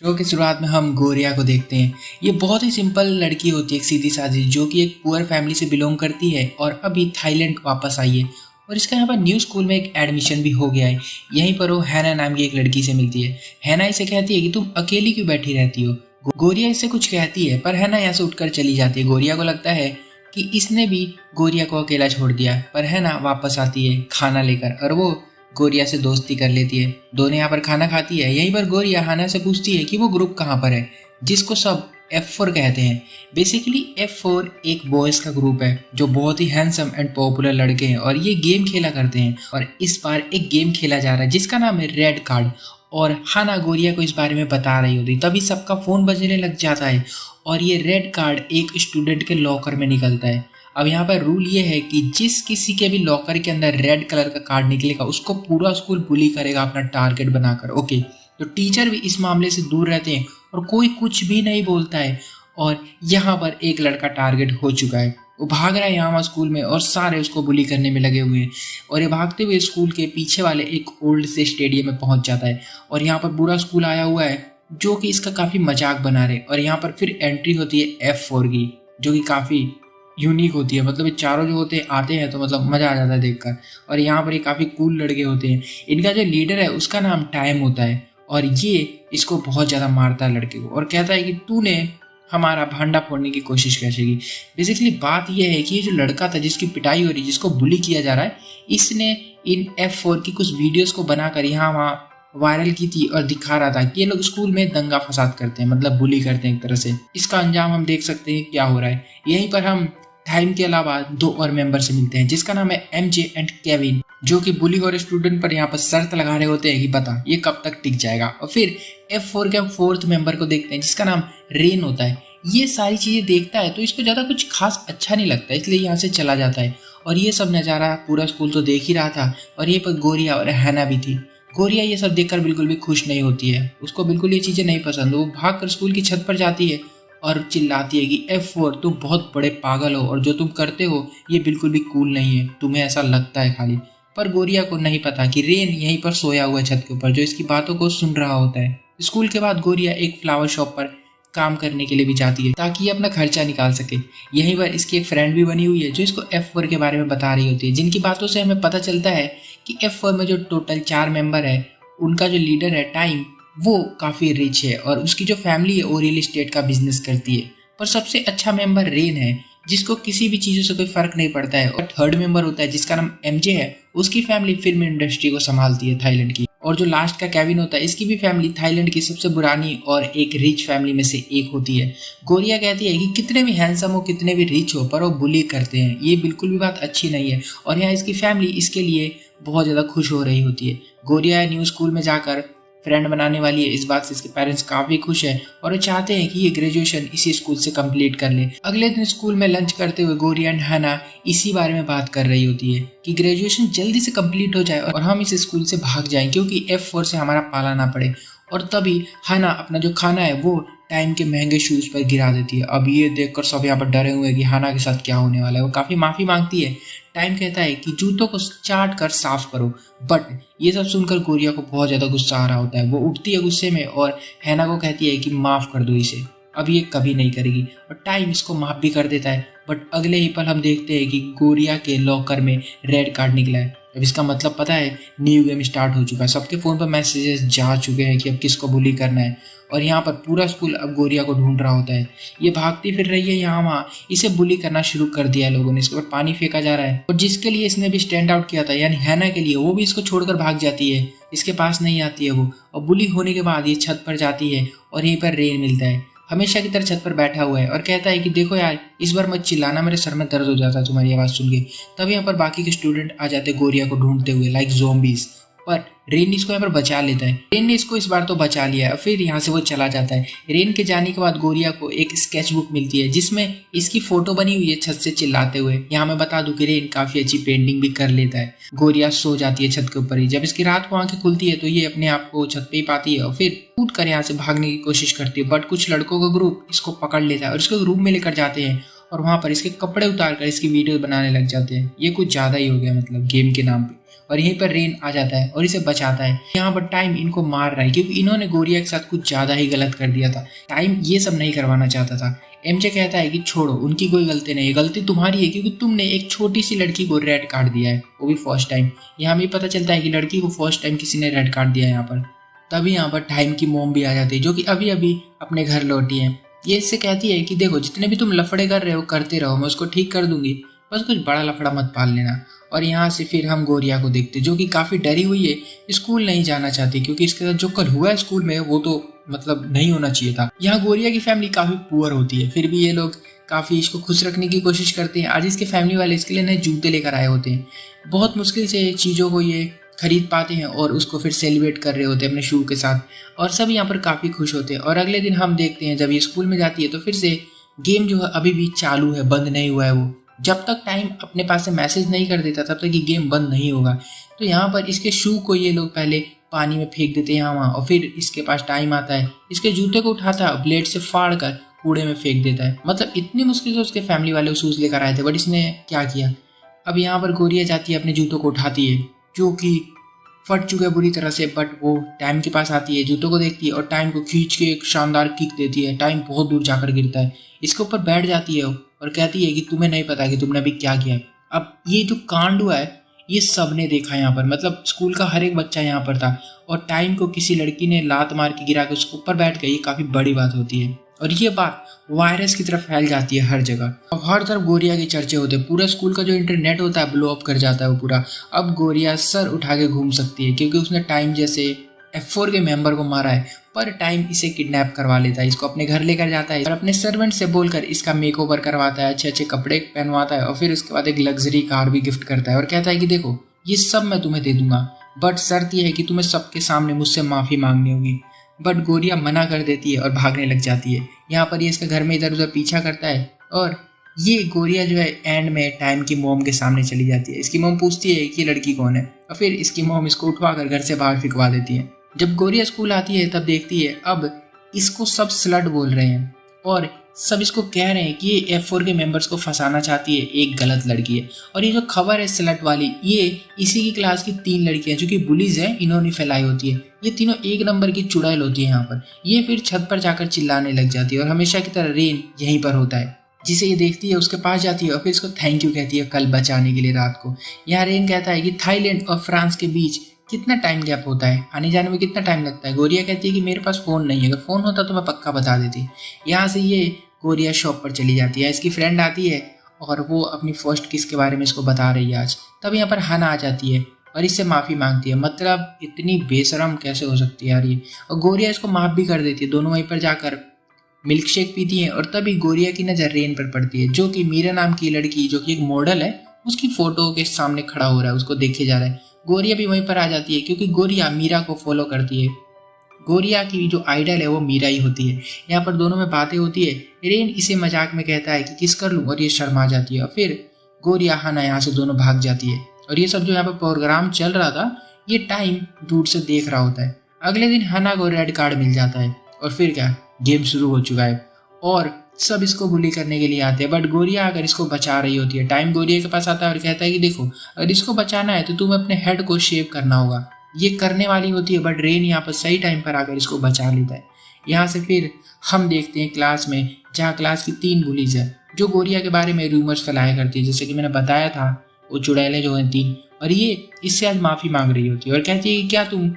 Show की शुरुआत में हम गोरिया को देखते हैं। ये बहुत ही सिंपल लड़की होती है, एक सीधी सादी, जो कि एक पुअर फैमिली से बिलोंग करती है और अभी थाईलैंड वापस आई है। और इसका यहाँ पर न्यू स्कूल में एक एडमिशन भी हो गया है। यहीं पर वो हैना नाम की एक लड़की से मिलती है। हैना इसे कहती है कि तुम अकेली क्यों बैठी रहती हो। गोरिया इससे कुछ कहती है पर हैना यहाँ से उठकर चली जाती है। गोरिया को लगता है कि इसने भी गोरिया को अकेला छोड़ दिया, पर हैना वापस आती है खाना लेकर और वो गोरिया से दोस्ती कर लेती है। दोनों यहाँ पर खाना खाती है। यहीं पर गोरिया हैना से पूछती है कि वो ग्रुप कहाँ पर है, जिसको सब F4 कहते हैं। बेसिकली F4 एक बॉयज़ का ग्रुप है जो बहुत ही हैंडसम एंड पॉपुलर लड़के हैं और ये गेम खेला करते हैं। और इस बार एक गेम खेला जा रहा है जिसका नाम है रेड कार्ड। और हैना गोरिया को इस बारे में बता रही होती, तभी सबका फ़ोन बजने लग जाता है और ये रेड कार्ड एक स्टूडेंट के लॉकर में निकलता है। अब यहाँ पर रूल ये है कि जिस किसी के भी लॉकर के अंदर रेड कलर का कार्ड निकलेगा उसको पूरा स्कूल बुली करेगा अपना टारगेट बनाकर। ओके, तो टीचर भी इस मामले से दूर रहते हैं और कोई कुछ भी नहीं बोलता है। और यहाँ पर एक लड़का टारगेट हो चुका है, वो भाग रहा है यहाँ स्कूल में और सारे उसको बुली करने में लगे हुए हैं। और ये भागते हुए स्कूल के पीछे वाले एक ओल्ड से स्टेडियम में पहुँच जाता है और यहाँ पर पूरा स्कूल आया हुआ है जो कि इसका काफ़ी मजाक बना रहे। और यहाँ पर फिर एंट्री होती है F4 की, जो कि काफ़ी यूनिक होती है। मतलब ये चारों जो होते हैं आते हैं तो मतलब मज़ा आ जाता है देखकर। और यहाँ पर ये काफ़ी कूल लड़के होते हैं। इनका जो लीडर है उसका नाम टाइम होता है और ये इसको बहुत ज़्यादा मारता है लड़के को और कहता है कि तूने हमारा भांडा फोड़ने की कोशिश कैसे की। बेसिकली बात यह है कि ये जो लड़का था जिसकी पिटाई हो रही, जिसको बुली किया जा रहा है, इसने इन F4 की कुछ वीडियोस को बनाकर यहाँ वहाँ वायरल की थी और दिखा रहा था कि ये लोग स्कूल में दंगा फसाद करते हैं, मतलब बुली करते हैं एक तरह से। इसका अंजाम हम देख सकते हैं क्या हो रहा है। यहीं पर हम टाइम के अलावा दो और मेंबर से मिलते हैं जिसका नाम है MJ एंड केविन, जो कि बुली और स्टूडेंट पर यहाँ पर शर्त लगा रहे होते हैं कि बता ये कब तक टिक जाएगा। और फिर F4 के हम फोर्थ मेंबर को देखते हैं जिसका नाम रेन होता है। ये सारी चीज़ें देखता है तो इसको ज़्यादा कुछ खास अच्छा नहीं लगता, इसलिए यहाँ से चला जाता है। और ये सब नज़ारा पूरा स्कूल तो देख ही रहा था और ये पर गोरिया और हैना भी थी। गोरिया ये सब देखकर बिल्कुल भी खुश नहीं होती है, उसको बिल्कुल ये चीज़ें नहीं पसंद। वो भाग कर स्कूल की छत पर जाती है और चिल्लाती है कि F4 तुम बहुत बड़े पागल हो और जो तुम करते हो ये बिल्कुल भी कूल नहीं है, तुम्हें ऐसा लगता है खाली। पर गोरिया को नहीं पता कि रेन यहीं पर सोया हुआ है छत के ऊपर, जो इसकी बातों को सुन रहा होता है। स्कूल के बाद गोरिया एक फ्लावर शॉप पर काम करने के लिए भी जाती है ताकि ये अपना खर्चा निकाल सके। यहीं पर इसकी एक फ्रेंड भी बनी हुई है जो इसको F4 के बारे में बता रही होती है, जिनकी बातों से हमें पता चलता है कि F4 में जो टोटल 4 मेंबर है उनका जो लीडर है टाइम, वो काफ़ी रिच है और उसकी जो फैमिली है वो रियल इस्टेट का बिजनेस करती है। पर सबसे अच्छा मेंबर रेन है जिसको किसी भी चीज़ों से कोई फ़र्क नहीं पड़ता है। और थर्ड मेंबर होता है जिसका नाम MJ है, उसकी फैमिली फिल्म इंडस्ट्री को संभालती है थाईलैंड की। और जो लास्ट का केविन होता है, इसकी भी फैमिली थाईलैंड की सबसे पुरानी और एक रिच फैमिली में से एक होती है। गोरिया कहती है कि कितने भी हैंडसम हो, कितने भी रिच हो, पर वो बुली करते हैं, ये बिल्कुल भी बात अच्छी नहीं है। और यहाँ इसकी फैमिली इसके लिए बहुत ज़्यादा खुश हो रही होती है। गोरिया न्यू स्कूल में जाकर फ्रेंड बनाने वाली है, इस बात से इसके पेरेंट्स काफ़ी खुश हैं और वो चाहते हैं कि ये ग्रेजुएशन इसी स्कूल से कंप्लीट कर ले। अगले दिन स्कूल में लंच करते हुए गोरिया एंड हैना इसी बारे में बात कर रही होती है कि ग्रेजुएशन जल्दी से कंप्लीट हो जाए और हम इस स्कूल से भाग जाएं क्योंकि F4 से हमारा पाला ना पड़े। और तभी हैना अपना जो खाना है वो टाइम के महंगे शूज़ पर गिरा देती है। अब ये देखकर सब यहाँ पर डरे हुए हैं कि हैना के साथ क्या होने वाला है। वो काफ़ी माफ़ी मांगती है। टाइम कहता है कि जूतों को चाट कर साफ करो, बट ये सब सुनकर गोरिया को बहुत ज़्यादा गुस्सा आ रहा होता है। वो उठती है गुस्से में और हैना को कहती है कि माफ़ कर दो इसे, अब ये कभी नहीं करेगी। और टाइम इसको माफ़ भी कर देता है। बट अगले ही पल हम देखते हैं कि गोरिया के लॉकर में रेड कार्ड निकला है। अब इसका मतलब पता है न्यू गेम स्टार्ट हो चुका है, सबके फ़ोन पर मैसेजेस जा चुके हैं कि अब किसको बुली करना है। और यहाँ पर पूरा स्कूल अब गोरिया को ढूंढ रहा होता है। ये भागती फिर रही है यहाँ वहाँ, इसे बुली करना शुरू कर दिया है लोगों ने। इसके ऊपर पानी फेंका जा रहा है और जिसके लिए इसने भी स्टैंड आउट किया था यानी हैना के लिए, वो भी इसको छोड़कर भाग जाती है, इसके पास नहीं आती है वो। और बुली होने के बाद ये छत पर जाती है और यहीं पर रेन मिलता है, हमेशा की तरह छत पर बैठा हुआ है और कहता है कि देखो यार इस बार मत चिल्लाना, मेरे सर में दर्द हो जाता है तुम्हारी आवाज़ सुन के। तब यहाँ पर बाकी के स्टूडेंट आ जाते गोरिया को ढूंढते हुए लाइक ज़ॉम्बीज़, पर रेन इसको यहाँ पर बचा लेता है। रेन ने इसको इस बार तो बचा लिया है। फिर यहाँ से वो चला जाता है। रेन के जाने के बाद गोरिया को एक स्केच बुक मिलती है जिसमें इसकी फोटो बनी हुई है छत से चिल्लाते हुए। यहाँ मैं बता दूं कि रेन काफ़ी अच्छी पेंटिंग भी कर लेता है। गोरिया सो जाती है छत के ऊपर ही। जब इसकी रात को आंखें खुलती है तो ये अपने आप को छत पे ही पाती है और फिर कूद कर यहाँ से भागने की कोशिश करती है, बट कुछ लड़कों का ग्रुप इसको पकड़ लेता है और इसको रूम में लेकर जाते हैं और वहाँ पर इसके कपड़े उतार कर इसकी वीडियो बनाने लग जाते हैं। ये कुछ ज़्यादा ही हो गया मतलब गेम के नाम पे। और यहीं पर रेन आ जाता है और इसे बचाता है। यहाँ पर टाइम इनको मार रहा है क्योंकि इन्होंने गोरिया के साथ कुछ ज़्यादा ही गलत कर दिया था। टाइम ये सब नहीं करवाना चाहता था। एमजे कहता है कि छोड़ो, उनकी कोई गलती नहीं है, गलती तुम्हारी है क्योंकि तुमने एक छोटी सी लड़की को रेड कार्ड दिया है, वो भी फर्स्ट टाइम। यहाँ हमें पता चलता है कि लड़की को फर्स्ट टाइम किसी ने रेड कार्ड दिया है यहाँ पर। तभी यहाँ पर टाइम की मोम भी आ जाती है जो कि अभी अभी अपने घर लौटी है। ये इससे कहती है कि देखो, जितने भी तुम लफड़े कर रहे हो करते रहो, मैं उसको ठीक कर दूंगी, बस कुछ बड़ा लफड़ा मत पाल लेना। और यहाँ से फिर हम गोरिया को देखते जो कि काफ़ी डरी हुई है, स्कूल नहीं जाना चाहती क्योंकि इसके साथ जो कल हुआ है स्कूल में वो तो मतलब नहीं होना चाहिए था। यहाँ गोरिया की फैमिली काफ़ी पुअर होती है, फिर भी ये लोग काफ़ी इसको खुश रखने की कोशिश करते हैं। आज इसके फैमिली वाले इसके लिए नए जूते लेकर आए होते हैं। बहुत मुश्किल से चीज़ों को ये खरीद पाते हैं और उसको फिर सेलिब्रेट कर रहे होते हैं अपने शू के साथ, और सब यहाँ पर काफ़ी खुश होते हैं। और अगले दिन हम देखते हैं जब ये स्कूल में जाती है तो फिर से गेम जो है अभी भी चालू है, बंद नहीं हुआ है वो। जब तक टाइम अपने पास से मैसेज नहीं कर देता तब तक ये गेम बंद नहीं होगा। तो यहाँ पर इसके शू को ये लोग पहले पानी में फेंक देते हैं यहाँ वहाँ, और फिर इसके पास टाइम आता है, इसके जूते को उठाता है, ब्लेड से फाड़ कर कूड़े में फेंक देता है। मतलब इतनी मुश्किल से उसके फैमिली वाले शूज लेकर आए थे, बट इसने क्या किया। अब यहाँ पर गोरिया जाती है, अपने जूतों को उठाती है जो कि फट चुका है बुरी तरह से, बट वो टाइम के पास आती है, जूतों को देखती है और टाइम को खींच के एक शानदार किक देती है। टाइम बहुत दूर जाकर गिरता है, इसके ऊपर बैठ जाती है और कहती है कि तुम्हें नहीं पता कि तुमने अभी क्या किया है। अब ये जो कांड हुआ है ये सब ने देखा यहाँ पर, मतलब स्कूल का हर एक बच्चा यहाँ पर था, और टाइम को किसी लड़की ने लात मार के गिरा के उसके ऊपर बैठ गई, ये काफ़ी बड़ी बात होती है। और ये बात वायरस की तरफ फैल जाती है हर जगह। अब हर तरफ गोरिया के चर्चे होते हैं, पूरा स्कूल का जो इंटरनेट होता है ब्लो अप कर जाता है वो पूरा। अब गोरिया सर उठा के घूम सकती है क्योंकि उसने टाइम जैसे F4 के मेंबर को मारा है, पर टाइम इसे किडनैप करवा लेता है, इसको अपने घर लेकर जाता है और अपने सर्वेंट से बोलकर इसका मेकओवर करवाता है, अच्छे अच्छे कपड़े पहनवाता है और फिर उसके बाद एक लग्जरी कार भी गिफ्ट करता है और कहता है कि देखो ये सब मैं तुम्हें दे दूंगा, बट शर्त यह है कि तुम्हें सबके सामने मुझसे माफ़ी मांगनी होगी। बट गोरिया मना कर देती है और भागने लग जाती है। यहाँ पर ये इसका घर में इधर उधर पीछा करता है और ये गोरिया जो है एंड में टाइम की मोम के सामने चली जाती है। इसकी मोम पूछती है कि ये लड़की कौन है और फिर इसकी मोम इसको उठवा कर घर से बाहर फिकवा देती है। जब गोरिया स्कूल आती है तब देखती है अब इसको सब स्लट बोल रहे हैं और सब इसको कह रहे हैं कि ये F4 के मेंबर्स को फंसाना चाहती है, एक गलत लड़की है। और ये जो खबर है स्लट वाली, ये इसी की क्लास की 3 लड़कियां जो कि बुलीज हैं, इन्होंने फैलाई होती है। ये तीनों एक नंबर की चुड़ैल होती है यहाँ पर। ये फिर छत पर जाकर चिल्लाने लग जाती है और हमेशा की तरह रेन यहीं पर होता है, जिसे ये देखती है उसके पास जाती है और फिर इसको थैंक यू कहती है कल बचाने के लिए रात को। यहाँ रेन कहता है कि थाईलैंड और फ्रांस के बीच कितना टाइम गैप होता है, आने जाने में कितना टाइम लगता है। गोरिया कहती है कि मेरे पास फ़ोन नहीं है, अगर फ़ोन होता तो मैं पक्का बता देती। यहाँ से ये गोरिया शॉप पर चली जाती है, इसकी फ्रेंड आती है और वो अपनी फर्स्ट किस के बारे में इसको बता रही है आज। तब यहाँ पर हना आ जाती है और इससे माफ़ी मांगती है। मतलब इतनी बेशरम कैसे हो सकती है यार ये। और गोरिया इसको माफ़ भी कर देती है। दोनों वहीं पर जाकर मिल्क शेक पीती हैं और तभी गोरिया की नज़र रेन पर पड़ती है जो कि मीरा नाम की लड़की जो कि एक मॉडल है उसकी फ़ोटो के सामने खड़ा हो रहा है, उसको देखे जा रहा है। गोरिया भी वहीं पर आ जाती है क्योंकि गोरिया मीरा को फॉलो करती है। गोरिया की जो आइडल है वो मीरा ही होती है। यहाँ पर दोनों में बातें होती है। रेन इसे मजाक में कहता है कि किस कर लूँ और ये शर्मा जाती है और फिर गोरिया हना यहाँ से दोनों भाग जाती है। और ये सब जो यहाँ पर प्रोग्राम चल रहा था ये टाइम दूर से देख रहा होता है। अगले दिन हना को रेड कार्ड मिल जाता है और फिर क्या, गेम शुरू हो चुका है और सब इसको बुली करने के लिए आते हैं। बट गोरिया अगर इसको बचा रही होती है, टाइम गोरिया के पास आता है और कहता है कि देखो अगर इसको बचाना है तो तुम्हें अपने हेड को शेव करना होगा। ये करने वाली होती है बट रेन यहाँ पर सही टाइम पर आकर इसको बचा लेता है। यहाँ से फिर हम देखते हैं क्लास में, जहाँ क्लास की 3 बुलीज है जो गोरिया के बारे में रूमर्स फैलाया करती है, जैसे कि मैंने बताया था वो चुड़ैलें जो हैं 3, और ये इससे आज माफ़ी मांग रही होती है और कहती है कि क्या तुम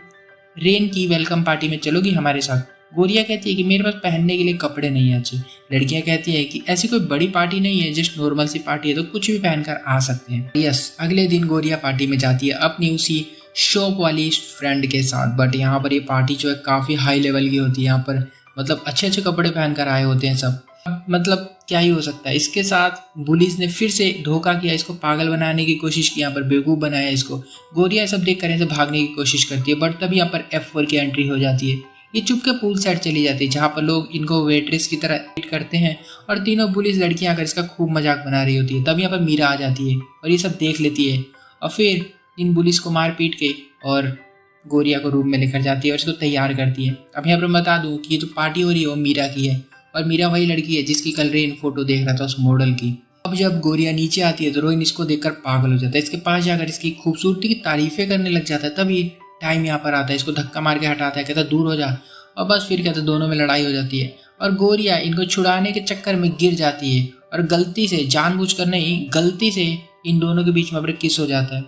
रेन की वेलकम पार्टी में चलोगी हमारे साथ। गोरिया कहती है कि मेरे पास पहनने के लिए कपड़े नहीं है अच्छे। लड़कियां कहती है कि ऐसी कोई बड़ी पार्टी नहीं है, जस्ट नॉर्मल सी पार्टी है तो कुछ भी पहनकर आ सकते हैं। यस, अगले दिन गोरिया पार्टी में जाती है अपनी उसी शॉप वाली फ्रेंड के साथ। बट यहाँ पर ये पार्टी जो है काफ़ी हाई लेवल की होती है। यहाँ पर मतलब अच्छे अच्छे कपड़े पहनकर आए होते हैं सब। मतलब क्या ही हो सकता है। इसके साथ पुलिस ने फिर से धोखा किया, इसको पागल बनाने की कोशिश की, यहाँ पर बेवकूफ़ बनाया इसको। गोरिया सब देख कर ऐसे भागने की कोशिश करती है बट तभी यहाँ पर F4 की एंट्री हो जाती है। ये चुप के पूल साइड चली जाती है जहाँ पर लोग इनको वेट्रेस की तरह ट्रीट करते हैं और तीनों पुलिस लड़कियां आकर इसका खूब मजाक बना रही होती है। तब यहाँ पर मीरा आ जाती है और ये सब देख लेती है और फिर इन पुलिस को मार पीट के और गोरिया को रूम में लेकर जाती है और इसको तैयार करती है। अब यहाँ पर बता दूँ कि ये जो पार्टी हो रही है वो मीरा की है और मीरा वही लड़की है जिसकी कल रेन फोटो देख रहा था उस मॉडल की। अब जब गोरिया नीचे आती है तो रोहिन इसको देखकर पागल हो जाता है, इसके पास जाकर इसकी खूबसूरती की तारीफें करने लग जाता है। तभी टाइम यहाँ पर आता है, इसको धक्का मार के हटाता है, कहता है दूर हो जा। और बस फिर कहते दोनों में लड़ाई हो जाती है और गोरिया इनको छुड़ाने के चक्कर में गिर जाती है और गलती से, जानबूझकर नहीं, गलती से इन दोनों के बीच में किस हो जाता है।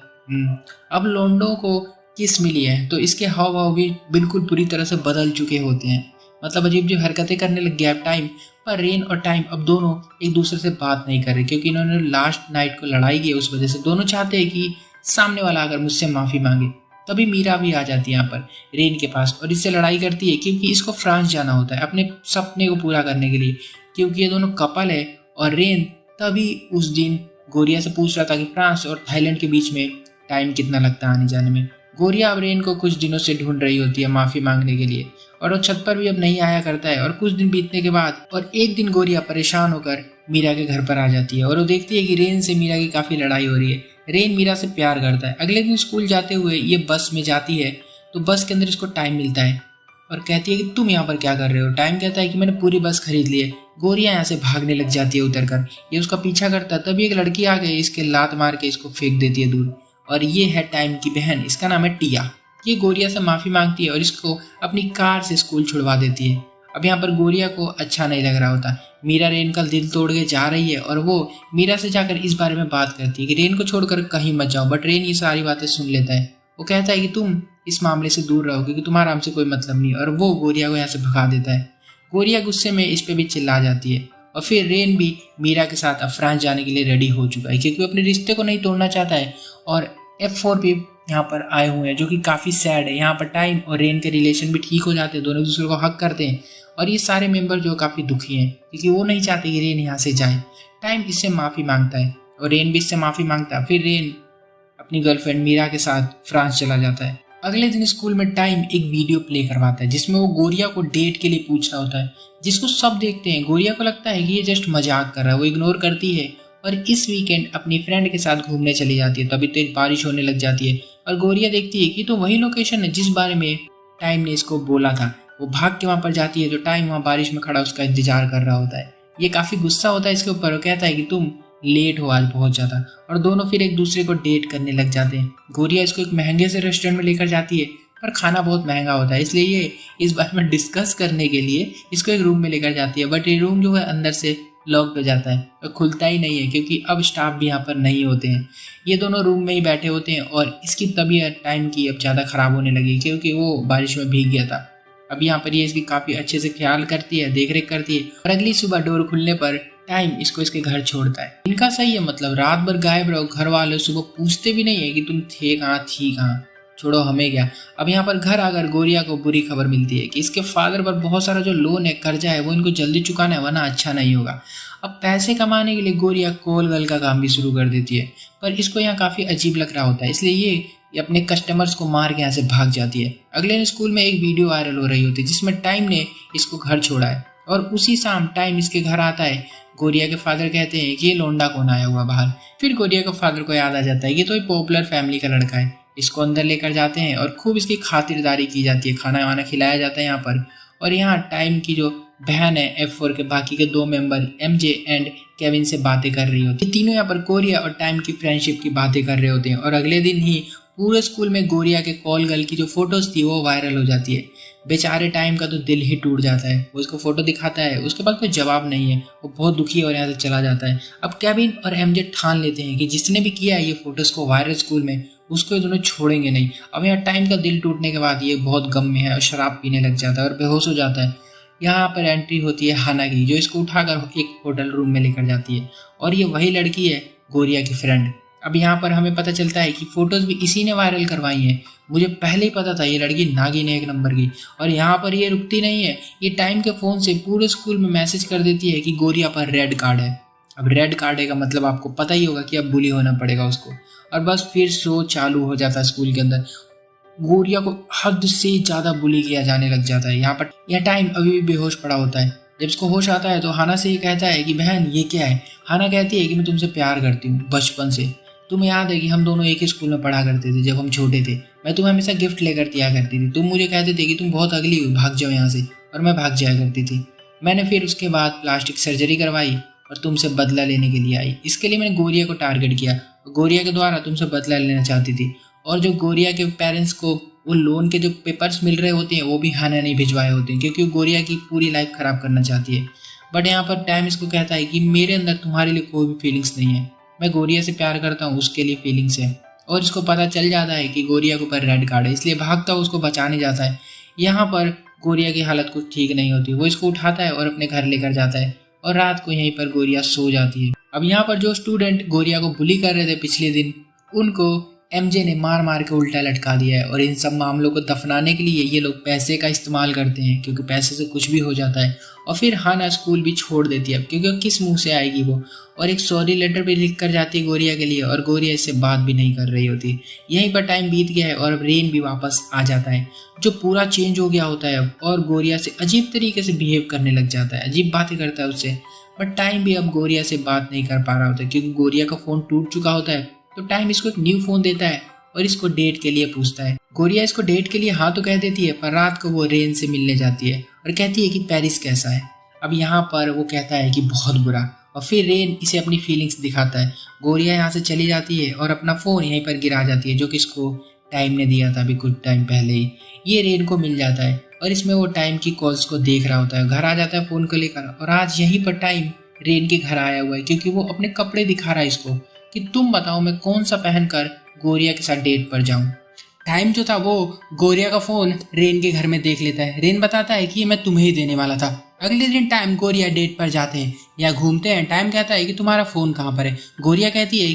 अब लोंडो को किस मिली है तो इसके हाव भाव भी बिल्कुल पूरी तरह से बदल चुके होते हैं, मतलब अजीब अजीब हरकतें करने लग गया टाइम। पर रेन और टाइम अब दोनों एक दूसरे से बात नहीं कर रहे क्योंकि इन्होंने लास्ट नाइट को लड़ाई की है, उस वजह से दोनों चाहते हैं कि सामने वाला अगर मुझसे माफ़ी मांगे। तभी मीरा भी आ जाती है यहाँ पर रेन के पास और इससे लड़ाई करती है क्योंकि इसको फ्रांस जाना होता है अपने सपने को पूरा करने के लिए, क्योंकि ये दोनों कपल है। और रेन तभी उस दिन गोरिया से पूछ रहा था कि फ्रांस और थाईलैंड के बीच में टाइम कितना लगता है आने जाने में। गोरिया अब रेन को कुछ दिनों से ढूंढ रही होती है माफ़ी मांगने के लिए और वो छत पर भी अब नहीं आया करता है। और कुछ दिन बीतने के बाद और एक दिन गोरिया परेशान होकर मीरा के घर पर आ जाती है और वो देखती है कि रेन से मीरा की काफ़ी लड़ाई हो रही है। रेन मीरा से प्यार करता है। अगले दिन स्कूल जाते हुए ये बस में जाती है तो बस के अंदर इसको टाइम मिलता है और कहती है कि तुम यहाँ पर क्या कर रहे हो। टाइम कहता है कि मैंने पूरी बस खरीद ली है। गोरिया यहाँ से भागने लग जाती है उतरकर, ये उसका पीछा करता है। तभी एक लड़की आ गई, इसके लात मार के इसको फेंक देती है दूर और ये है टाइम की बहन, इसका नाम है टिया। ये गोरिया से माफ़ी मांगती है और इसको अपनी कार से स्कूल छुड़वा देती है। अब यहाँ पर गोरिया को अच्छा नहीं लग रहा होता, मीरा रेन का दिल तोड़ के जा रही है और वो मीरा से जाकर इस बारे में बात करती है कि रेन को छोड़कर कहीं मत जाओ। बट रेन ये सारी बातें सुन लेता है, वो कहता है कि तुम इस मामले से दूर रहो क्योंकि तुम्हारा हमसे कोई मतलब नहीं, और वो गोरिया को यहाँ से भगा देता है। गोरिया गुस्से में इस पे भी चिल्ला जाती है और फिर रेन भी मीरा के साथ अब फ्रांस जाने के लिए रेडी हो चुका है क्योंकि वो अपने रिश्ते को नहीं तोड़ना चाहता है। और F4 भी यहाँ पर आए हुए हैं जो कि काफ़ी सैड है। यहाँ पर टाइम और रेन के रिलेशन भी ठीक हो जाते हैं, दोनों एक दूसरे को हक करते हैं और ये सारे मेंबर जो काफ़ी दुखी हैं क्योंकि वो नहीं चाहते कि रेन यहाँ से जाए। टाइम इससे माफ़ी मांगता है और रेन भी इससे माफ़ी मांगता है। फिर रेन अपनी गर्लफ्रेंड मीरा के साथ फ्रांस चला जाता है। अगले दिन स्कूल में टाइम एक वीडियो प्ले करवाता है जिसमें वो गोरिया को डेट के लिए पूछ रहा होता है, जिसको सब देखते हैं। गोरिया को लगता है कि ये जस्ट मजाक कर रहा है, वो इग्नोर करती है और इस वीकेंड अपनी फ्रेंड के साथ घूमने चली जाती है। तभी तेज बारिश होने लग जाती है और गोरिया देखती है कि तो वही लोकेशन है जिस बारे में टाइम ने इसको बोला था। वो भाग के वहाँ पर जाती है तो टाइम वहाँ बारिश में खड़ा उसका इंतजार कर रहा होता है। ये काफ़ी गुस्सा होता है इसके ऊपर, वो कहता है कि तुम लेट हो आज बहुत ज़्यादा, और दोनों फिर एक दूसरे को डेट करने लग जाते हैं। गोरिया इसको एक महंगे से रेस्टोरेंट में लेकर जाती है पर खाना बहुत महंगा होता है, इसलिए ये इस बारे में डिस्कस करने के लिए इसको एक रूम में लेकर जाती है। बट ये रूम जो है अंदर से लॉक्ड हो जाता है और खुलता ही नहीं है क्योंकि अब स्टाफ भी यहाँ पर नहीं होते हैं। ये दोनों रूम में ही बैठे होते हैं और इसकी तबीयत टाइम की अब ज़्यादा ख़राब होने लगी क्योंकि वो बारिश में भीग गया था। अब यहाँ पर ये इसकी काफ़ी अच्छे से ख्याल करती है, देख रेख करती है और अगली सुबह डोर खुलने पर टाइम इसको इसके घर छोड़ता है। इनका सही है, मतलब रात भर गायब रहो, घर वाले सुबह पूछते भी नहीं है कि तुम थे कहाँ, थी कहाँ, छोड़ो हमें क्या। अब यहाँ पर घर आकर गोरिया को बुरी खबर मिलती है कि इसके फादर पर बहुत सारा जो लोन है, कर्जा है, वो इनको जल्दी चुकाना है वरना अच्छा नहीं होगा। अब पैसे कमाने के लिए गोरिया कॉल गर्ल का काम भी शुरू कर देती है, पर इसको यहाँ काफ़ी अजीब लग रहा होता है, इसलिए ये अपने कस्टमर्स को मार के यहाँ से भाग जाती है। अगले दिन स्कूल में एक वीडियो वायरल हो रही होती है जिसमें टाइम ने इसको घर छोड़ा है और उसी शाम टाइम इसके घर आता है। गोरिया के फादर कहते हैं कि ये लोंडा कौन आया हुआ बाहर। फिर गोरिया के फादर को याद आ जाता है कि तो एक पॉपुलर फैमिली का लड़का है। इसको अंदर लेकर जाते हैं और खूब इसकी खातिरदारी की जाती है, खाना वाना खिलाया जाता है यहाँ पर। और यहाँ टाइम की जो बहन है F4 के बाकी के 2 मेंबर MJ एंड केविन से बातें कर रही होती है। तीनों यहाँ पर गोरिया और टाइम की फ्रेंडशिप की बातें कर रहे होते हैं और अगले दिन ही पूरे स्कूल में गोरिया के कॉल गर्ल की जो फोटोज थी वो वायरल हो जाती है। बेचारे टाइम का तो दिल ही टूट जाता है, वो उसको फोटो दिखाता है, उसके पास कोई जवाब नहीं है, वो बहुत दुखी है और यहाँ से चला जाता है। अब केविन और MJ ठान लेते हैं कि जिसने भी किया है ये फोटोज को वायरल स्कूल में, उसको ये दोनों छोड़ेंगे नहीं। अब यहाँ टाइम का दिल टूटने के बाद ये बहुत गम में है और शराब पीने लग जाता है और बेहोश हो जाता है। यहाँ पर एंट्री होती है हाना की, जो इसको उठाकर एक होटल रूम में लेकर जाती है और ये वही लड़की है गोरिया की फ्रेंड। अब यहाँ पर हमें पता चलता है कि फोटोज भी इसी ने वायरल करवाई हैं। मुझे पहले ही पता था ये लड़की नागिन है 1 नंबर की। और यहाँ पर ये रुकती नहीं है, ये टाइम के फ़ोन से पूरे स्कूल में मैसेज कर देती है कि गोरिया पर रेड कार्ड है। अब रेड कार्ड है का मतलब आपको पता ही होगा कि अब बुली होना पड़ेगा उसको। और बस फिर शो चालू हो जाता है स्कूल के अंदर। गोरिया को हद से ज़्यादा बुली किया जाने लग जाता है। यहाँ पर यह टाइम अभी भी बेहोश पड़ा होता है। जब इसको होश आता है तो हाना से ये कहता है कि बहन ये क्या है। हाना कहती है कि मैं तुमसे प्यार करती हूँ बचपन से। तुम्हें याद है कि हम दोनों एक ही स्कूल में पढ़ा करते थे जब हम छोटे थे। मैं तुम्हें हमेशा गिफ्ट लेकर दिया करती थी, तुम मुझे कहते थे कि तुम बहुत अगली हो, भाग जाओ यहाँ से, और मैं भाग जाया करती थी। मैंने फिर उसके बाद प्लास्टिक सर्जरी करवाई और तुमसे बदला लेने के लिए आई। इसके लिए मैंने गोरिया को टारगेट किया। गोरिया के द्वारा तुमसे बदला लेना चाहती थी। और जो गोरिया के पेरेंट्स को वो लोन के जो पेपर्स मिल रहे होते हैं वो भी हाना नहीं भिजवाए होते हैं, क्योंकि वो गोरिया की पूरी लाइफ ख़राब करना चाहती है। बट यहाँ पर टाइम इसको कहता है कि मेरे अंदर तुम्हारे लिए कोई भी फीलिंग्स नहीं है, मैं गोरिया से प्यार करता हूँ, उसके लिए फीलिंग्स है। और इसको पता चल जाता है कि गोरिया के ऊपर रेड कार्ड है, इसलिए भागता हुआ उसको बचाने जाता है। यहाँ पर गोरिया की हालत कुछ ठीक नहीं होती। वो इसको उठाता है और अपने घर लेकर जाता है और रात को यहीं पर गोरिया सो जाती है। अब यहाँ पर जो स्टूडेंट गोरिया को बुली कर रहे थे पिछले दिन, उनको एमजे ने मार मार के उल्टा लटका दिया है। और इन सब मामलों को दफनाने के लिए ये लोग पैसे का इस्तेमाल करते हैं, क्योंकि पैसे से कुछ भी हो जाता है। और फिर हाना स्कूल भी छोड़ देती है, क्योंकि वो किस मुंह से आएगी वो। और एक सॉरी लेटर भी लिख कर जाती है गोरिया के लिए, और गोरिया इससे बात भी नहीं कर रही होती। यहीं पर टाइम बीत गया है और अब रेन भी वापस आ जाता है, जो पूरा चेंज हो गया होता है अब, और गोरिया से अजीब तरीके से बिहेव करने लग जाता है, अजीब बातें करता है उससे। बट टाइम भी अब गोरिया से बात नहीं कर पा रहा होता है, क्योंकि गोरिया का फ़ोन टूट चुका होता है। तो टाइम इसको एक न्यू फ़ोन देता है और इसको डेट के लिए पूछता है। गोरिया इसको डेट के लिए हाँ तो कह देती है, पर रात को वो रेन से मिलने जाती है और कहती है कि पेरिस कैसा है। अब यहाँ पर वो कहता है कि बहुत बुरा, और फिर रेन इसे अपनी फीलिंग्स दिखाता है। गोरिया यहाँ से चली जाती है और अपना फ़ोन यहीं पर गिरा जाती है, जो कि इसको टाइम ने दिया था अभी कुछ टाइम पहले ही। ये रेन को मिल जाता है और इसमें वो टाइम की कॉल्स को देख रहा होता है। घर आ जाता है फ़ोन को लेकर, और आज यहीं पर टाइम रेन के घर आया हुआ है, क्योंकि वो अपने कपड़े दिखा रहा है इसको कि तुम बताओ मैं कौन सा पहनकर गोरिया के साथ डेट पर जाऊं। टाइम जो था वो गोरिया का फ़ोन रेन के घर में देख लेता है। रेन बताता है कि ये मैं तुम्हें ही देने वाला था। अगले दिन टाइम गोरिया डेट पर जाते हैं या घूमते हैं। टाइम कहता है कि तुम्हारा फ़ोन कहाँ पर है। गोरिया कहती है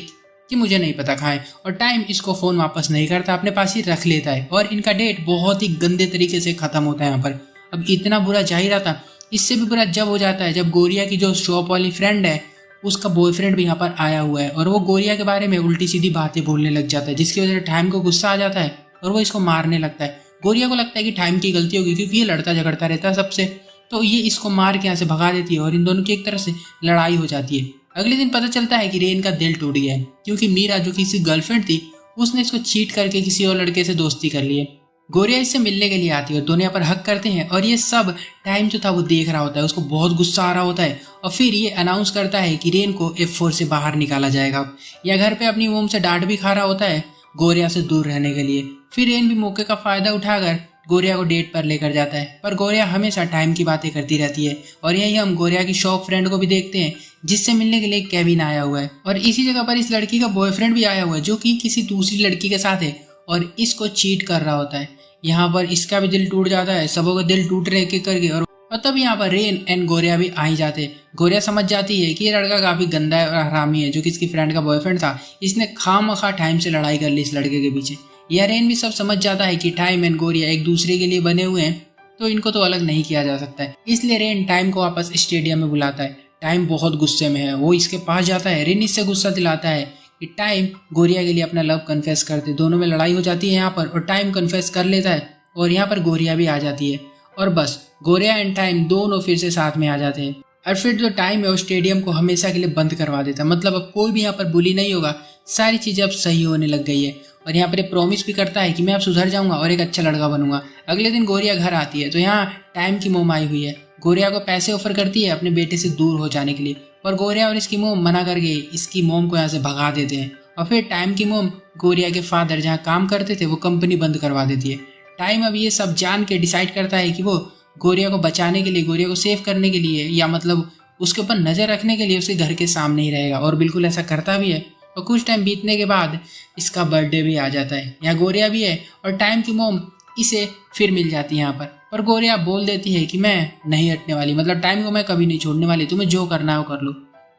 कि मुझे नहीं पता कहाँ है, और टाइम इसको फ़ोन वापस नहीं करता, अपने पास ही रख लेता है। और इनका डेट बहुत ही गंदे तरीके से ख़त्म होता है यहाँ पर। अब इतना बुरा जा ही रहा था, इससे भी बुरा जब हो जाता है जब गोरिया की जो शॉप वाली फ्रेंड है उसका बॉयफ्रेंड भी यहाँ पर आया हुआ है, और वो गोरिया के बारे में उल्टी सीधी बातें बोलने लग जाता है, जिसकी वजह से टाइम को गुस्सा आ जाता है और वो इसको मारने लगता है। गोरिया को लगता है कि टाइम की गलती होगी, क्योंकि ये लड़ता झगड़ता रहता है सबसे, तो ये इसको मार के यहाँ से भगा देती है और इन दोनों की एक तरह से लड़ाई हो जाती है। अगले दिन पता चलता है कि रेन का दिल टूट गया है, क्योंकि मीरा जो कि इसकी गर्लफ्रेंड थी उसने इसको चीट करके किसी और लड़के से दोस्ती कर ली है। गोरिया इससे मिलने के लिए आती है और दोनों यहाँ पर हक करते हैं, और ये सब टाइम जो था वो देख रहा होता है। उसको बहुत गुस्सा आ रहा होता है, और फिर ये अनाउंस करता है कि रेन को F4 से बाहर निकाला जाएगा। या घर पे अपनी मोम से डांट भी खा रहा होता है गोरिया से दूर रहने के लिए। फिर रेन भी मौके का फ़ायदा उठाकर गोरिया को डेट पर लेकर जाता है, पर गोरिया हमेशा टाइम की बातें करती रहती है। और यही हम गोरिया की शॉप फ्रेंड को भी देखते हैं, जिससे मिलने के लिए केविन आया हुआ है, और इसी जगह पर इस लड़की का बॉयफ्रेंड भी आया हुआ है, जो कि किसी दूसरी लड़की के साथ है और इसको चीट कर रहा होता है। यहाँ पर इसका भी दिल टूट जाता है, सबों का दिल टूट रहे करके। और तब यहाँ पर रेन एंड गोरिया भी आ ही जाते हैं। गोरिया समझ जाती है कि ये लड़का काफी गंदा है और हरामी है, जो कि इसकी फ्रेंड का बॉयफ्रेंड था। इसने खामखा टाइम से लड़ाई कर ली इस लड़के के पीछे। यह रेन भी सब समझ जाता है कि टाइम एंड गोरिया एक दूसरे के लिए बने हुए हैं, तो इनको तो अलग नहीं किया जा सकता है। इसलिए रेन टाइम को वापस स्टेडियम में बुलाता है। टाइम बहुत गुस्से में है, वो इसके पास जाता है। रेन इससे गुस्सा दिलाता है कि टाइम गोरिया के लिए अपना लव कन्फेस करते। दोनों में लड़ाई हो जाती है यहाँ पर, और टाइम कन्फेस कर लेता है, और यहाँ पर गोरिया भी आ जाती है, और बस गोरिया एंड टाइम दोनों फिर से साथ में आ जाते हैं। और फिर जो टाइम है वो स्टेडियम को हमेशा के लिए बंद करवा देता है। मतलब अब कोई भी यहाँ पर बुली नहीं होगा, सारी चीज़ें अब सही होने लग गई है। और यहाँ पर प्रॉमिस भी करता है कि मैं अब सुधर जाऊंगा और एक अच्छा लड़का बनूंगा। अगले दिन गोरिया घर आती है, तो यहाँ टाइम की मोम आई हुई है। गोरिया को पैसे ऑफर करती है अपने बेटे से दूर हो जाने के लिए, पर गोरिया और इसकी मोम मना करके इसकी मोम को यहाँ से भगा देते हैं। और फिर टाइम की मोम गोरिया के फादर जहाँ काम करते थे वो कंपनी बंद करवा देती है। टाइम अब ये सब जान के डिसाइड करता है कि वो गोरिया को बचाने के लिए, गोरिया को सेव करने के लिए, या मतलब उसके ऊपर नज़र रखने के लिए उसके घर के सामने ही रहेगा, और बिल्कुल ऐसा करता भी है। और कुछ टाइम बीतने के बाद इसका बर्थडे भी आ जाता है। यहाँ गोरिया भी है और टाइम की मोम इसे फिर मिल जाती है यहाँ पर गोरिया बोल देती है कि मैं नहीं हटने वाली, मतलब टाइम को मैं कभी नहीं छोड़ने वाली, तुम्हें जो करना है वो कर लो।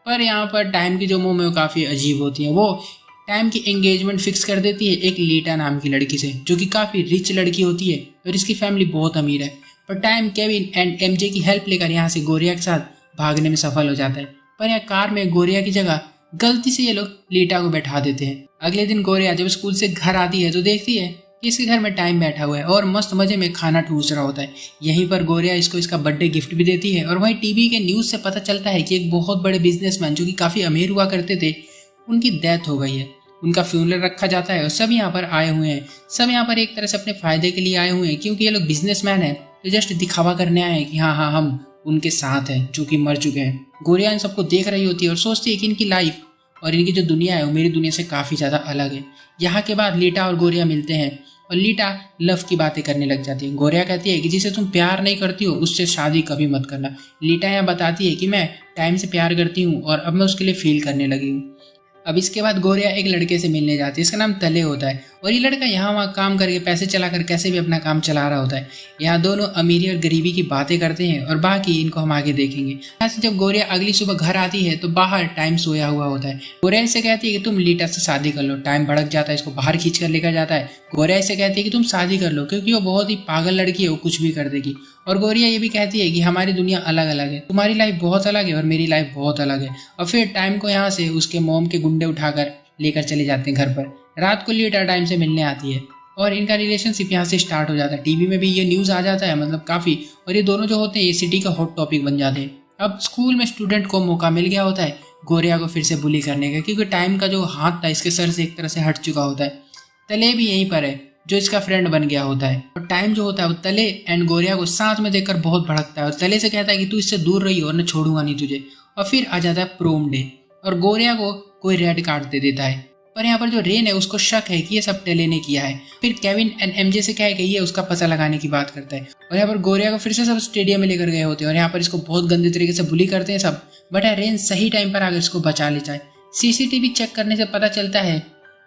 पर यहाँ पर टाइम की जो मोम है वो काफ़ी अजीब होती है। वो टाइम की एंगेजमेंट फिक्स कर देती है एक लीटा नाम की लड़की से, जो कि काफ़ी रिच लड़की होती है और इसकी फैमिली बहुत अमीर है। पर टाइम केविन एंड एमजे की हेल्प लेकर यहाँ से गोरिया के साथ भागने में सफल हो जाता है। पर यहाँ कार में गोरिया की जगह गलती से ये लोग लीटा को बैठा देते हैं। अगले दिन गोरिया जब स्कूल से घर आती है तो देखती है कि इसके घर में टाइम बैठा हुआ है और मस्त मजे में खाना ठूस रहा होता है। यहीं पर गोरिया इसको इसका बर्थडे गिफ्ट भी देती है। और वहीं टीवी के न्यूज़ से पता चलता है कि एक बहुत बड़े बिजनेसमैन जो कि काफ़ी अमीर हुआ करते थे, उनकी डेथ हो गई है। उनका फ्यूनरल रखा जाता है और सब यहाँ पर आए हुए हैं। सब यहाँ पर एक तरह से अपने फायदे के लिए आए हुए हैं, क्योंकि ये लोग बिजनेसमैन हैं तो जस्ट दिखावा करने आए हैं कि हाँ हम उनके साथ है जो कि मर चुके हैं। गोरिया इन सबको देख रही होती है और सोचती है कि इनकी लाइफ और इनकी जो दुनिया है वो मेरी दुनिया से काफ़ी ज़्यादा अलग है। यहाँ के बाद लीटा और गोरिया मिलते हैं और लीटा लव की बातें करने लग जाती है। गोरिया कहती है कि जिसे तुम प्यार नहीं करती हो उससे शादी कभी मत करना। लीटा यहाँ बताती है कि मैं टाइम से प्यार करती हूँ और अब मैं उसके लिए फील करने लगी हूँ। अब इसके बाद गोरिया एक लड़के से मिलने जाती है, इसका नाम तले होता है और ये लड़का यहाँ वहाँ काम करके पैसे चलाकर कैसे भी अपना काम चला रहा होता है। यहाँ दोनों अमीरी और गरीबी की बातें करते हैं और बाकी इनको हम आगे देखेंगे। यहाँ से जब गोरिया अगली सुबह घर आती है तो बाहर टाइम सोया हुआ होता है। गोरिया इससे कहती है कि तुम लीटा से शादी कर लो। टाइम भड़क जाता है, इसको बाहर खींच कर लेकर जाता है। गोरिया इससे कहती है कि तुम शादी कर लो क्योंकि वो बहुत ही पागल लड़की है, वो कुछ भी कर देगी। और गोरिया ये भी कहती है कि हमारी दुनिया अलग अलग है, तुम्हारी लाइफ बहुत अलग है और मेरी लाइफ बहुत अलग है। और फिर टाइम को यहाँ से उसके मोम के गुंडे उठाकर लेकर चले जाते हैं घर पर। रात को लीटा टाइम से मिलने आती है और इनका रिलेशनशिप यहाँ से स्टार्ट हो जाता है। टीवी में भी ये न्यूज़ आ जाता है, मतलब काफ़ी, और ये दोनों जो होते हैं ये सिटी का हॉट टॉपिक बन जाते हैं। अब स्कूल में स्टूडेंट को मौका मिल गया होता है गोरिया को फिर से बुली करने का, क्योंकि टाइम का जो हाथ था इसके सर से एक तरह से हट चुका होता है। तले भी यहीं पर है जो इसका फ्रेंड बन गया होता है और टाइम जो होता है वो तले एंड गोरिया को साथ में देखकर बहुत भड़कता है और तले से कहता है कि तू इससे दूर रही और मैं छोड़ूंगा नहीं तुझे। और फिर आ जाता है प्रोम डे और गोरिया को कोई रेड कार्ड दे देता है। पर यहाँ पर जो रेन है उसको शक है कि ये सब टेले ने किया है। फिर केविन एंड एमजे से कहे कि ये उसका पता लगाने की बात करता है और यहाँ पर गोरिया को फिर से सब स्टेडियम में लेकर गए होते हैं और यहाँ पर इसको बहुत गंदे तरीके से बुली करते हैं सब। बट रेन सही टाइम पर आकर इसको बचा लेता है। सीसीटीवी चेक करने से पता चलता है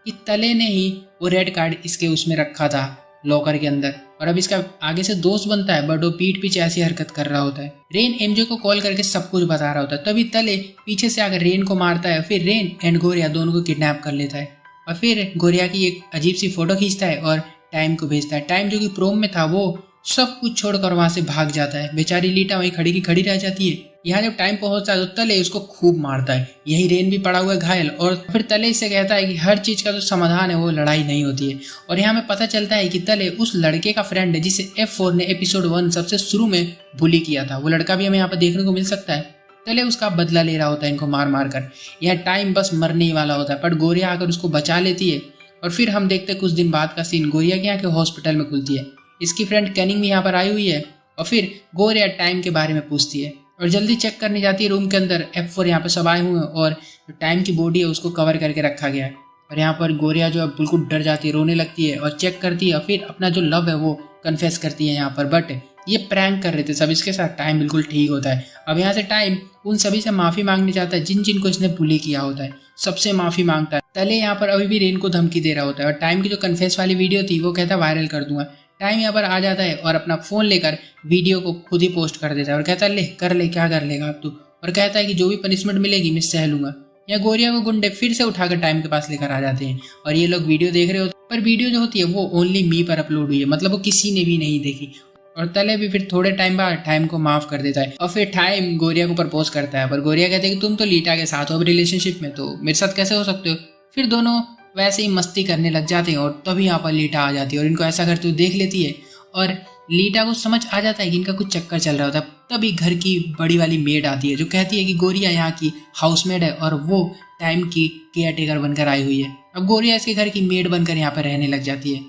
कि तले ने ही वो रेड कार्ड इसके उसमें रखा था लॉकर के अंदर और अब इसका आगे से दोस्त बनता है, बट वो पीठ पीछे ऐसी हरकत कर रहा होता है। रेन एमजे को कॉल करके सब कुछ बता रहा होता है, तभी तले पीछे से आकर रेन को मारता है। फिर रेन एंड गोरिया दोनों को किडनैप कर लेता है और फिर गोरिया की एक अजीब सी फोटो खींचता है और टाइम को भेजता है। टाइम जो कि प्रोम में था वो सब कुछ छोड़कर वहां से भाग जाता है। बेचारी लीटा वहीं खड़ी की खड़ी रह जाती है। यहाँ जब टाइम पहुंचता है तो तले उसको खूब मारता है। यही रेन भी पड़ा हुआ है घायल और फिर तले इससे कहता है कि हर चीज का जो समाधान है वो लड़ाई नहीं होती है। और यहाँ में पता चलता है कि तले उस लड़के का फ्रेंड है जिसे F4 ने एपिसोड 1 सबसे शुरू में बुली किया था। वो लड़का भी हमें यहाँ पर देखने को मिल सकता है। तले उसका बदला ले रहा होता है इनको मार मार कर। यह टाइम बस मरने ही वाला होता है, बट गोरिया आकर उसको बचा लेती है। और फिर हम देखते हैं कुछ दिन बाद का सीन गोरिया के यहाँ के हॉस्पिटल में खुलती है। इसकी फ्रेंड कैनिंग भी यहाँ पर आई हुई है और फिर गोरिया टाइम के बारे में पूछती है और जल्दी चेक करने जाती है रूम के अंदर। F4 यहाँ पर सब आए हुए हैं और जो टाइम की बॉडी है उसको कवर करके रखा गया है। और यहाँ पर गोरिया जो है बिल्कुल डर जाती है, रोने लगती है और चेक करती है और फिर अपना जो लव है वो कन्फेस करती है यहाँ पर। बट ये प्रैंक कर रहे थे सब इसके साथ। टाइम बिल्कुल ठीक होता है। अब यहाँ से टाइम उन सभी से माफ़ी मांगने जाता है जिन को इसने बुली किया होता है, सबसे माफ़ी मांगता है। तले यहाँ पर अभी भी रेन को धमकी दे रहा होता है और टाइम की जो कन्फेस वाली वीडियो थी वो कहता है वायरल कर दूंगा। टाइम यहाँ पर आ जाता है और अपना फ़ोन लेकर वीडियो को खुद ही पोस्ट कर देता है और कहता है ले कर ले, क्या कर लेगा अब तू। और कहता है कि जो भी पनिशमेंट मिलेगी मैं सह लूंगा। या गोरिया को गुंडे फिर से उठाकर टाइम के पास लेकर आ जाते हैं और ये लोग वीडियो देख रहे होते हैं, पर वीडियो जो होती है वो ओनली मी पर अपलोड हुई है, मतलब वो किसी ने भी नहीं देखी। और तले भी फिर थोड़े टाइम बाद टाइम को माफ कर देता है और फिर टाइम गोरिया को प्रपोज करता है। पर गोरिया कहते हैं कि तुम तो लीटा के साथ हो रिलेशनशिप में, तो मेरे साथ कैसे हो सकते हो। फिर दोनों वैसे ही मस्ती करने लग जाते हैं और तभी यहाँ पर लीटा आ जाती है और इनको ऐसा करते हुए देख लेती है और लीटा को समझ आ जाता है कि इनका कुछ चक्कर चल रहा होता है। तभी घर की बड़ी वाली मेड आती है जो कहती है कि गोरिया यहाँ की हाउसमेड है और वो टाइम की केयर टेकर बनकर आई हुई है। अब गोरिया इसके घर की मेड बनकर यहाँ पर रहने लग जाती है।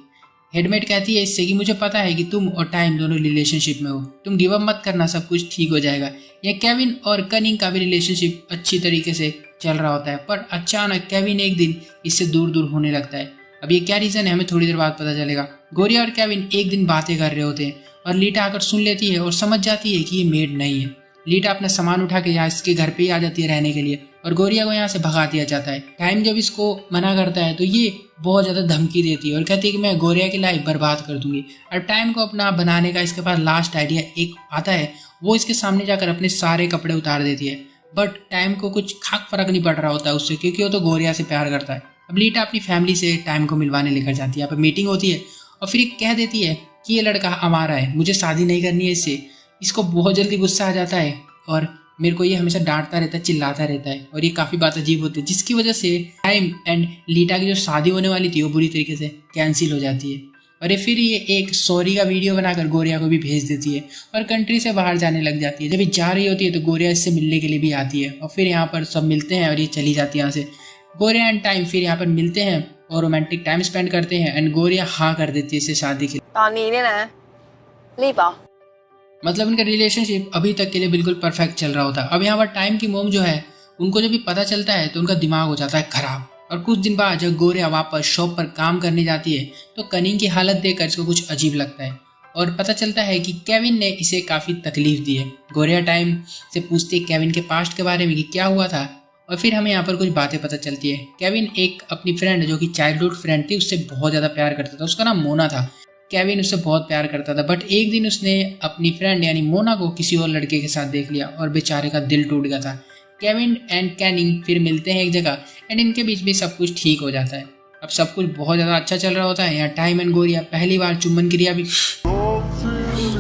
हेडमेट कहती है इससे कि मुझे पता है कि तुम और टाइम दोनों रिलेशनशिप में हो, तुम गिव अप मत करना, सब कुछ ठीक हो जाएगा। यह केविन और कनिंग का भी रिलेशनशिप अच्छी तरीके से चल रहा होता है, पर अचानक केविन एक दिन इससे दूर दूर होने लगता है। अब ये क्या रीज़न है हमें थोड़ी देर बाद पता चलेगा। गोरिया और केविन एक दिन बातें कर रहे होते हैं और लीटा आकर सुन लेती है और समझ जाती है कि ये मेड नहीं है। लीटा अपना सामान उठा के यहाँ इसके घर पे ही आ जाती है रहने के लिए और गोरिया को यहाँ से भगा दिया जाता है। टाइम जब इसको मना करता है तो ये बहुत ज़्यादा धमकी देती है और कहती है कि मैं गोरिया की लाइफ बर्बाद कर दूंगी। और टाइम को अपना बनाने का इसके पास लास्ट आइडिया एक आता है, वो इसके सामने जाकर अपने सारे कपड़े उतार देती है। बट टाइम को कुछ खास फर्क नहीं पड़ रहा होता है उससे, क्योंकि वो तो गोरिया से प्यार करता है। अब लीटा अपनी फैमिली से टाइम को मिलवाने लेकर जाती है। यहाँ पर मीटिंग होती है और फिर कह देती है कि ये लड़का हमारा है, मुझे शादी नहीं करनी है इससे। इसको बहुत जल्दी गुस्सा आ जाता है और मेरे को ये हमेशा डांटता रहता है, चिल्लाता रहता है और ये काफ़ी बात अजीब होती है, जिसकी वजह से टाइम एंड लीटा की जो शादी होने वाली थी वो बुरी तरीके से कैंसिल हो जाती है। और ये फिर ये एक सॉरी का वीडियो बनाकर गोरिया को भी भेज देती है और कंट्री से बाहर जाने लग जाती है। जब ये जा रही होती है तो गोरिया इससे मिलने के लिए भी आती है और फिर यहाँ पर सब मिलते हैं और ये चली जाती है यहाँ से। गोरिया एंड टाइम फिर यहाँ पर मिलते हैं और रोमांटिक टाइम स्पेंड करते हैं एंड गोरिया हाँ कर देती है इससे शादी के लिए। ตอนนี้เนี่ยนะรีบเหรอ मतलब इनका रिलेशनशिप अभी तक के लिए बिल्कुल परफेक्ट चल रहा होता है। अब यहाँ पर टाइम की मोम जो है, उनको जब भी पता चलता है तो उनका दिमाग हो जाता है खराब। और कुछ दिन बाद जब गोरिया वापस शॉप पर काम करने जाती है तो कनिंग की हालत देखकर इसको कुछ अजीब लगता है और पता चलता है कि केविन ने इसे काफ़ी तकलीफ दी है। गोरिया टाइम से पूछती है केविन के पास्ट के बारे में कि क्या हुआ था, और फिर हमें यहाँ पर कुछ बातें पता चलती है। केविन एक अपनी फ्रेंड जो कि चाइल्डहुड फ्रेंड थी उससे बहुत ज़्यादा प्यार करता था, उसका नाम मोना था। केविन उससे बहुत प्यार करता था, बट एक दिन उसने अपनी फ्रेंड यानी मोना को किसी और लड़के के साथ देख लिया और बेचारे का दिल टूट गया था। केविन एंड कैनिंग फिर मिलते हैं एक जगह एंड इनके बीच भी सब कुछ ठीक हो जाता है। अब सब कुछ बहुत ज़्यादा अच्छा चल रहा होता है। यहाँ टाइम एंड गोरिया पहली बार चुम्बन क्रिया भी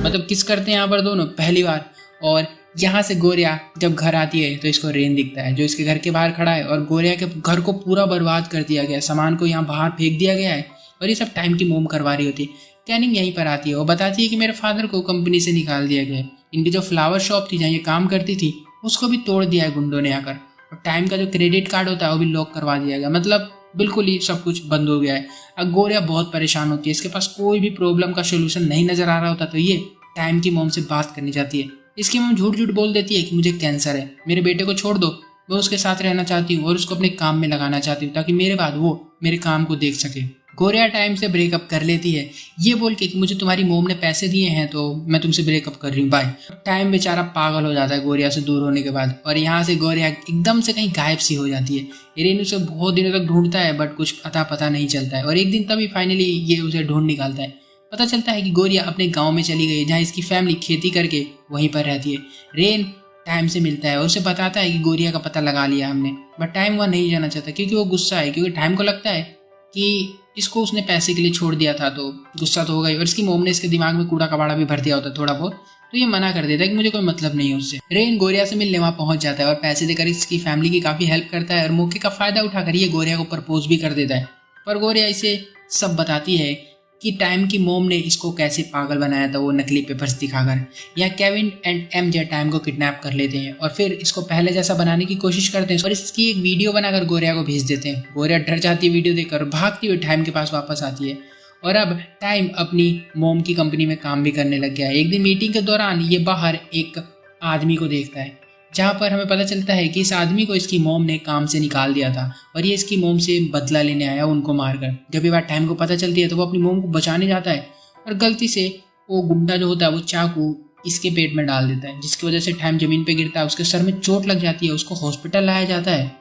मतलब किस करते हैं यहाँ पर दोनों पहली बार। और यहाँ से गोरिया जब घर आती है तो इसको रेन दिखता है जो इसके घर के बाहर खड़ा है और गोरिया के घर को पूरा बर्बाद कर दिया गया है, सामान को यहाँ बाहर फेंक दिया गया है और ये सब टाइम की मोम करवा रही होती है। कैनिंग यहीं पर आती है और बताती है कि मेरे फादर को कंपनी से निकाल दिया गया है। इनकी जो फ्लावर शॉप थी जहाँ ये काम करती थी उसको भी तोड़ दिया है गुंडों ने आकर, और टाइम का जो क्रेडिट कार्ड होता है वो भी लॉक करवा दिया गया। मतलब बिल्कुल ही सब कुछ बंद हो गया है। अब गोरिया बहुत परेशान होती है, इसके पास कोई भी प्रॉब्लम का सोल्यूशन नहीं नजर आ रहा होता तो ये टाइम की मोम से बात करनी चाहती है। इसकी मोम झूठ झूठ बोल देती है कि मुझे कैंसर है, मेरे बेटे को छोड़ दो, मैं उसके साथ रहना चाहती हूँ और उसको अपने काम में लगाना चाहती हूँ ताकि मेरे बाद वो मेरे काम को देख सके। गोरिया टाइम से ब्रेकअप कर लेती है ये बोल के कि मुझे तुम्हारी मोम ने पैसे दिए हैं तो मैं तुमसे ब्रेकअप कर रही हूँ, बाय। टाइम बेचारा पागल हो जाता है गोरिया से दूर होने के बाद और यहाँ से गोरिया एकदम से कहीं गायब सी हो जाती है। इरेन उसे बहुत दिनों तक ढूंढता है बट कुछ अता पता नहीं चलता है और एक दिन तभी फाइनली ये उसे ढूंढ निकालता है। पता चलता है कि गोरिया अपने गाँव में चली गई जहाँ इसकी फैमिली खेती करके वहीं पर रहती है। रेन टाइम से मिलता है और उसे बताता है कि गोरिया का पता लगा लिया हमने, बट टाइम वह नहीं जाना चाहता क्योंकि वो गुस्सा है, क्योंकि टाइम को लगता है कि इसको उसने पैसे के लिए छोड़ दिया था तो गुस्सा तो होगा ही, और इसकी मोम ने इसके दिमाग में कूड़ा कबाड़ा भी भर दिया होता है थोड़ा बहुत, तो ये मना कर देता है कि मुझे कोई मतलब नहीं है उससे। रेन गोरिया से मिलने वहाँ पहुंच जाता है और पैसे देकर इसकी फैमिली की काफ़ी हेल्प करता है और मौके का फ़ायदा उठाकर ये गोरिया को प्रपोज भी कर देता है। पर गोरिया इसे सब बताती है कि टाइम की मोम ने इसको कैसे पागल बनाया था वो नकली पेपर्स दिखाकर। यहाँ केविन एंड एमजे टाइम को किडनैप कर लेते हैं और फिर इसको पहले जैसा बनाने की कोशिश करते हैं और इसकी एक वीडियो बनाकर गोरिया को भेज देते हैं। गोरिया डर जाती है वीडियो देखकर, भागती हुई टाइम के पास वापस आती है और अब टाइम अपनी मोम की कंपनी में काम भी करने लग गया है। एक दिन मीटिंग के दौरान ये बाहर एक आदमी को देखता है जहाँ पर हमें पता चलता है कि इस आदमी को इसकी मोम ने काम से निकाल दिया था और ये इसकी मोम से बदला लेने आया उनको मारकर। जब ये बात टाइम को पता चलती है तो वो अपनी मोम को बचाने जाता है और गलती से वो गुंडा जो होता है वो चाकू इसके पेट में डाल देता है जिसकी वजह से टाइम जमीन पे गिरता है, उसके सर में चोट लग जाती है, उसको हॉस्पिटल लाया जाता है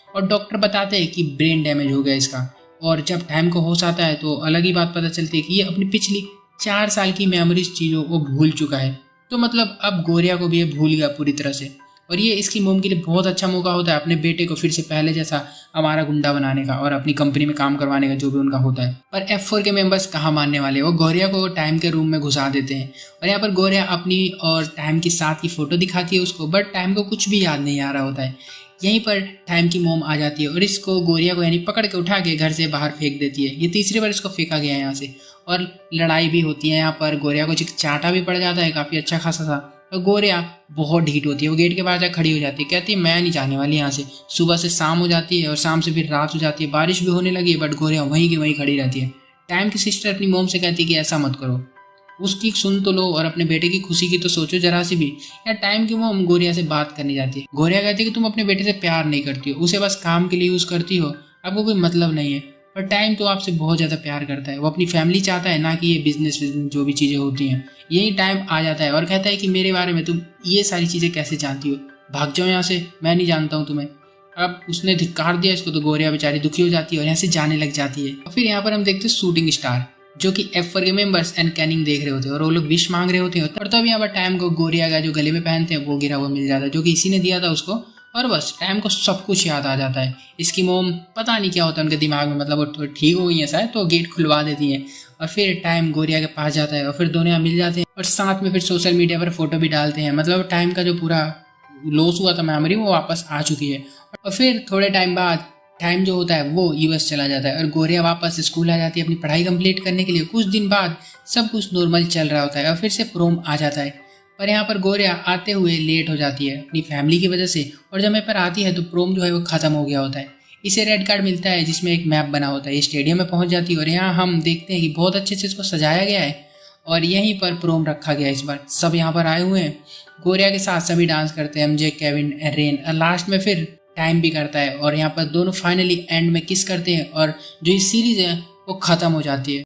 और डॉक्टर बताते हैं कि ब्रेन डैमेज हो गया इसका। और जब टाइम को होश आता है तो अलग ही बात पता चलती है कि ये अपनी पिछली 4 साल की मेमोरीज चीज़ों को भूल चुका है। तो मतलब अब गोरिया को भी ये भूल गया पूरी तरह से और ये इसकी मोम के लिए बहुत अच्छा मौका होता है अपने बेटे को फिर से पहले जैसा हमारा गुंडा बनाने का और अपनी कंपनी में काम करवाने का जो भी उनका होता है। पर F4 के मेंबर्स कहाँ मानने वाले, वो गोरिया को टाइम के रूम में घुसा देते हैं और यहाँ पर गोरिया अपनी और टाइम के साथ की फोटो दिखाती है उसको, बट टाइम को कुछ भी याद नहीं आ रहा होता है। यहीं पर टाइम की मोम आ जाती है और इसको गोरिया को यानी पकड़ के उठा के घर से बाहर फेंक देती है। ये तीसरी बार इसको फेंका गया है यहाँ से और लड़ाई भी होती है। यहाँ पर गोरिया को चाटा भी पड़ जाता है काफ़ी अच्छा खासा था और गोरिया बहुत ढीठ होती है, वो गेट के बाहर जाकर खड़ी हो जाती है, कहती है मैं नहीं जाने वाली यहाँ से। सुबह से शाम हो जाती है और शाम से फिर रात हो जाती है, बारिश भी होने लगी है बट गोरिया वहीं की वहीं खड़ी रहती है। टाइम की सिस्टर अपनी मोम से कहती है कि ऐसा मत करो, उसकी सुन तो लो और अपने बेटे की खुशी की तो सोचो जरा सी भी। या टाइम की मोम गोरिया से बात करने जाती है। गोरिया कहती है कि तुम अपने बेटे से प्यार नहीं करती हो, उसे बस काम के लिए यूज़ करती हो, आपको कोई मतलब नहीं है। पर टाइम तो आपसे बहुत ज़्यादा प्यार करता है, वो अपनी फैमिली चाहता है ना कि ये बिजनेस जो भी चीज़ें होती हैं। यही टाइम आ जाता है और कहता है कि मेरे बारे में तुम ये सारी चीज़ें कैसे जानती हो, भाग जाओ यहाँ से, मैं नहीं जानता हूँ तुम्हें। अब उसने धिक्कार दिया इसको तो गोरिया बेचारी दुखी हो जाती है और यहाँ से जाने लग जाती है। और फिर यहाँ पर हम देखते हैं शूटिंग स्टार जो कि F4 के मेंबर्स एंड कैनिंग देख रहे होते हैं और वो लोग विश मांग रहे होते हैं और तब यहाँ पर टाइम को गोरिया का जो गले में पहनते हैं वो गिरा हुआ मिल जाता है जो कि इसी ने दिया था उसको, और बस टाइम को सब कुछ याद आ जाता है। इसकी मोम पता नहीं क्या होता है उनके दिमाग में, मतलब वो ठीक हो गई है शायद, तो गेट खुलवा देती हैं और फिर टाइम गोरिया के पास जाता है और फिर दोनों यहाँ मिल जाते हैं और साथ में फिर सोशल मीडिया पर फोटो भी डालते हैं। मतलब टाइम का जो पूरा लॉस हुआ था मेमोरी वो वापस आ चुकी है। और फिर थोड़े टाइम बाद टाइम जो होता है वो US चला जाता है और गोरिया वापस स्कूल आ जाती है अपनी पढ़ाई कंप्लीट करने के लिए। कुछ दिन बाद सब कुछ नॉर्मल चल रहा होता है और फिर से प्रोम आ जाता है, पर यहाँ पर गोरिया आते हुए लेट हो जाती है अपनी फैमिली की वजह से और जब यहाँ पर आती है तो प्रोम जो है वो ख़त्म हो गया होता है। इसे रेड कार्ड मिलता है जिसमें एक मैप बना होता है। ये स्टेडियम में पहुँच जाती है और यहाँ हम देखते हैं कि बहुत अच्छे से इसको सजाया गया है और यहीं पर प्रोम रखा गया। इस बार सब यहाँ पर आए हुए हैं, गोरिया के साथ सभी डांस करते हैं, एमजे, केविन, रेन, और लास्ट में फिर टाइम भी करता है और यहाँ पर दोनों फाइनली एंड में किस करते हैं और जो ये सीरीज है वो खत्म हो जाती है।